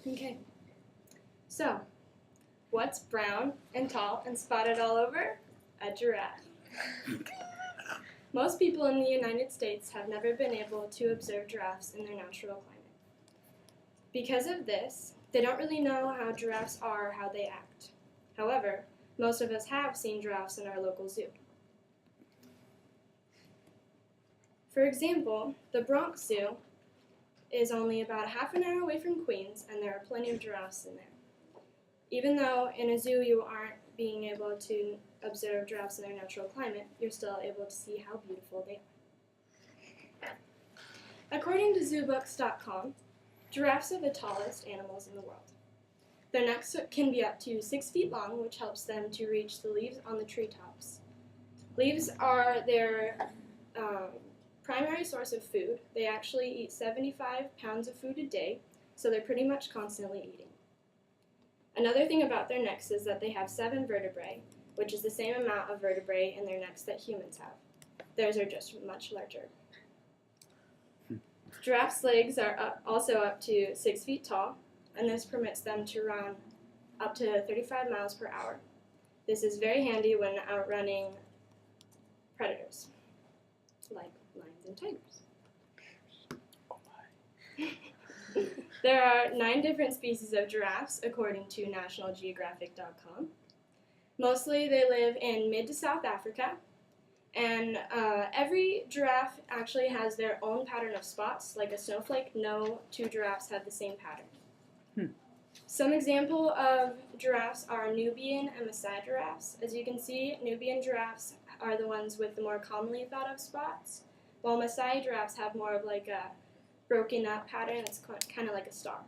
Okay. So, what's brown and tall and spotted all over? A giraffe. Most people in the United States have never been able to observe giraffes in their natural climate. Because of this, they don't really know how giraffes are or how they act. However, most of us have seen giraffes in our local zoo. For example, the Bronx Zoo is only about half an hour away from Queens, and there are plenty of giraffes in there. Even though in a zoo you aren't being able to observe giraffes in their natural climate, you're still able to see how beautiful they are. According to zoobooks.com, giraffes are the tallest animals in the world. Their necks can be up to 6 feet long, which helps them to reach the leaves on the treetops. Leaves are their primary source of food. They actually eat 75 pounds of food a day, so they're pretty much constantly eating. Another thing about their necks is that they have 7 vertebrae, which is the same amount of vertebrae in their necks that humans have. Theirs are just much larger. Giraffes' legs are also up to 6 feet tall, and this permits them to run up to 35 miles per hour. This is very handy when outrunning predators, like lions and tigers. There are 9 different species of giraffes, according to nationalgeographic.com. Mostly they live in mid to South Africa, and every giraffe actually has their own pattern of spots, like a snowflake. No 2 giraffes have the same pattern. Some example of giraffes are Nubian and Maasai giraffes. As you can see, Nubian giraffes are the ones with the more commonly thought of spots, while Maasai giraffes have more of like a broken up pattern. It's kind of like a star.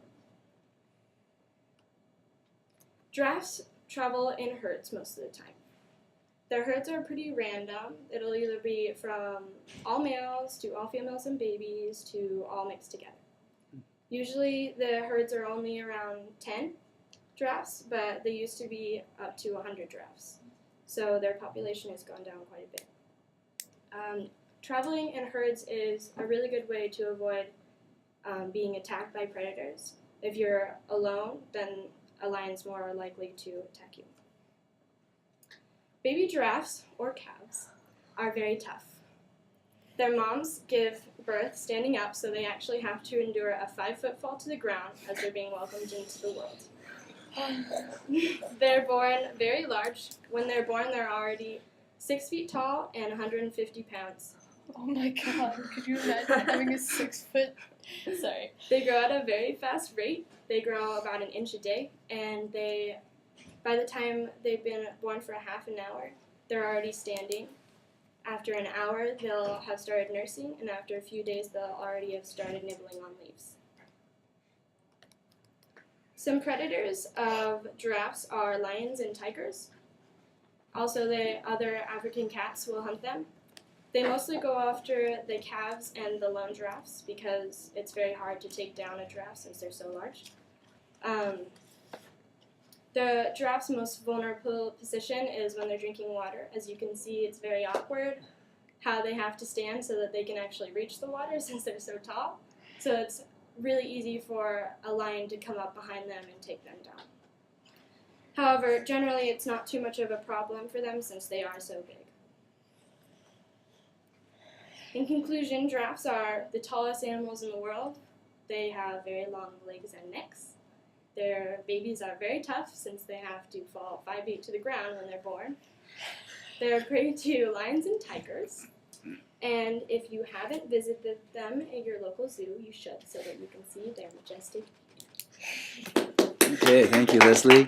Giraffes travel in herds most of the time. Their herds are pretty random. It'll either be from all males to all females and babies to all mixed together. Usually the herds are only around 10 giraffes, but they used to be up to 100 giraffes. So their population has gone down quite a bit. Traveling in herds is a really good way to avoid being attacked by predators. If you're alone, then a lion's more likely to attack you. Baby giraffes, or calves, are very tough. Their moms give birth standing up, so they actually have to endure a 5-foot fall to the ground as they're being welcomed into the world. They're born very large. When they're born, they're already 6 feet tall and 150 pounds. Oh my god, could you imagine having a 6 foot? Sorry. They grow at a very fast rate. They grow about an inch a day, and by the time they've been born for a half an hour, they're already standing. After an hour, they'll have started nursing, and after a few days, they'll already have started nibbling on leaves. Some predators of giraffes are lions and tigers. Also, the other African cats will hunt them. They mostly go after the calves and the lone giraffes because it's very hard to take down a giraffe since they're so large. The giraffe's most vulnerable position is when they're drinking water. As you can see, it's very awkward how they have to stand so that they can actually reach the water since they're so tall. So it's really easy for a lion to come up behind them and take them down. However, generally it's not too much of a problem for them since they are so big. In conclusion, giraffes are the tallest animals in the world. They have very long legs and necks. Their babies are very tough since they have to fall 5 feet to the ground when they're born. They're prey to lions and tigers. And if you haven't visited them at your local zoo, you should so that you can see their majestic beauty. Okay, thank you, Leslie.